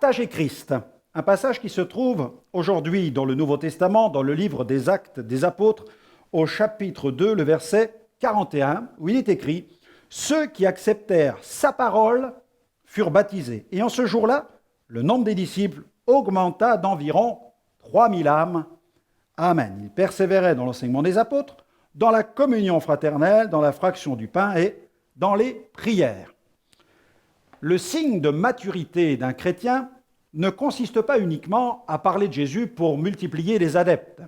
Partager Christ, un passage qui se trouve aujourd'hui dans le Nouveau Testament, dans le livre des Actes des Apôtres, au chapitre 2, le verset 41, où il est écrit « Ceux qui acceptèrent sa parole furent baptisés. Et en ce jour-là, le nombre des disciples augmenta d'environ 3000 âmes. Amen. » Ils persévéraient dans l'enseignement des apôtres, dans la communion fraternelle, dans la fraction du pain et dans les prières. Le signe de maturité d'un chrétien ne consiste pas uniquement à parler de Jésus pour multiplier les adeptes.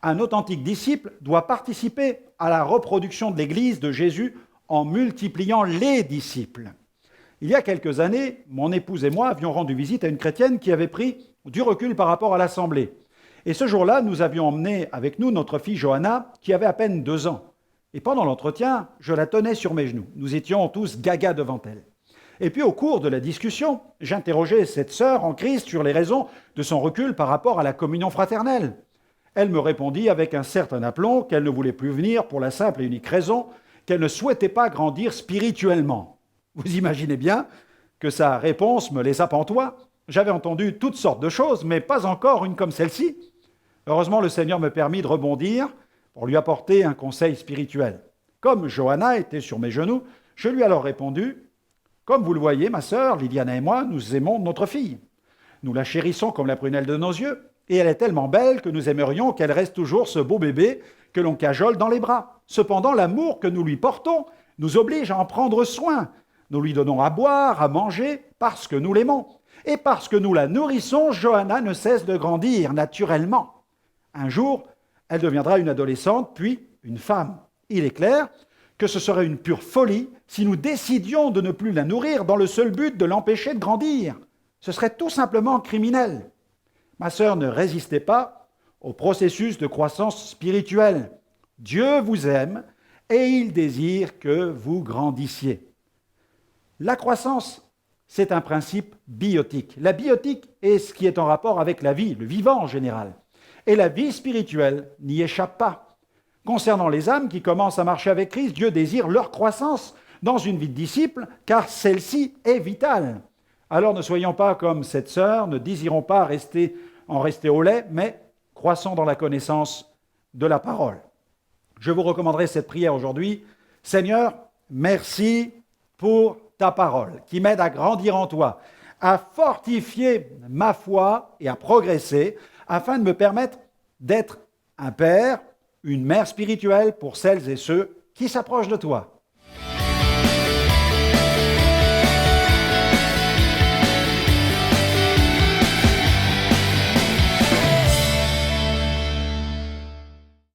Un authentique disciple doit participer à la reproduction de l'Église de Jésus en multipliant les disciples. Il y a quelques années, mon épouse et moi avions rendu visite à une chrétienne qui avait pris du recul par rapport à l'Assemblée. Et ce jour-là, nous avions emmené avec nous notre fille Johanna, qui avait à peine 2 ans. Et pendant l'entretien, je la tenais sur mes genoux. Nous étions tous gaga devant elle. Et puis au cours de la discussion, j'interrogeais cette sœur en Christ sur les raisons de son recul par rapport à la communion fraternelle. Elle me répondit avec un certain aplomb qu'elle ne voulait plus venir pour la simple et unique raison qu'elle ne souhaitait pas grandir spirituellement. Vous imaginez bien que sa réponse me laissa pantois. J'avais entendu toutes sortes de choses, mais pas encore une comme celle-ci. Heureusement, le Seigneur me permit de rebondir pour lui apporter un conseil spirituel. Comme Johanna était sur mes genoux, je lui ai alors répondu « Comme vous le voyez, ma sœur, Liliana et moi, nous aimons notre fille. Nous la chérissons comme la prunelle de nos yeux, et elle est tellement belle que nous aimerions qu'elle reste toujours ce beau bébé que l'on cajole dans les bras. Cependant, l'amour que nous lui portons nous oblige à en prendre soin. Nous lui donnons à boire, à manger, parce que nous l'aimons. Et parce que nous la nourrissons, Johanna ne cesse de grandir naturellement. Un jour, elle deviendra une adolescente, puis une femme. Il est clair que ce serait une pure folie si nous décidions de ne plus la nourrir dans le seul but de l'empêcher de grandir. Ce serait tout simplement criminel. Ma sœur, ne résistez pas au processus de croissance spirituelle. Dieu vous aime et il désire que vous grandissiez. La croissance, c'est un principe biotique. La biotique est ce qui est en rapport avec la vie, le vivant en général. Et la vie spirituelle n'y échappe pas. Concernant les âmes qui commencent à marcher avec Christ, Dieu désire leur croissance dans une vie de disciple, car celle-ci est vitale. Alors ne soyons pas comme cette sœur, ne désirons pas rester au lait, mais croissons dans la connaissance de la parole. Je vous recommanderai cette prière aujourd'hui. Seigneur, merci pour ta parole, qui m'aide à grandir en toi, à fortifier ma foi et à progresser, afin de me permettre d'être un père, une mère spirituelle pour celles et ceux qui s'approchent de toi.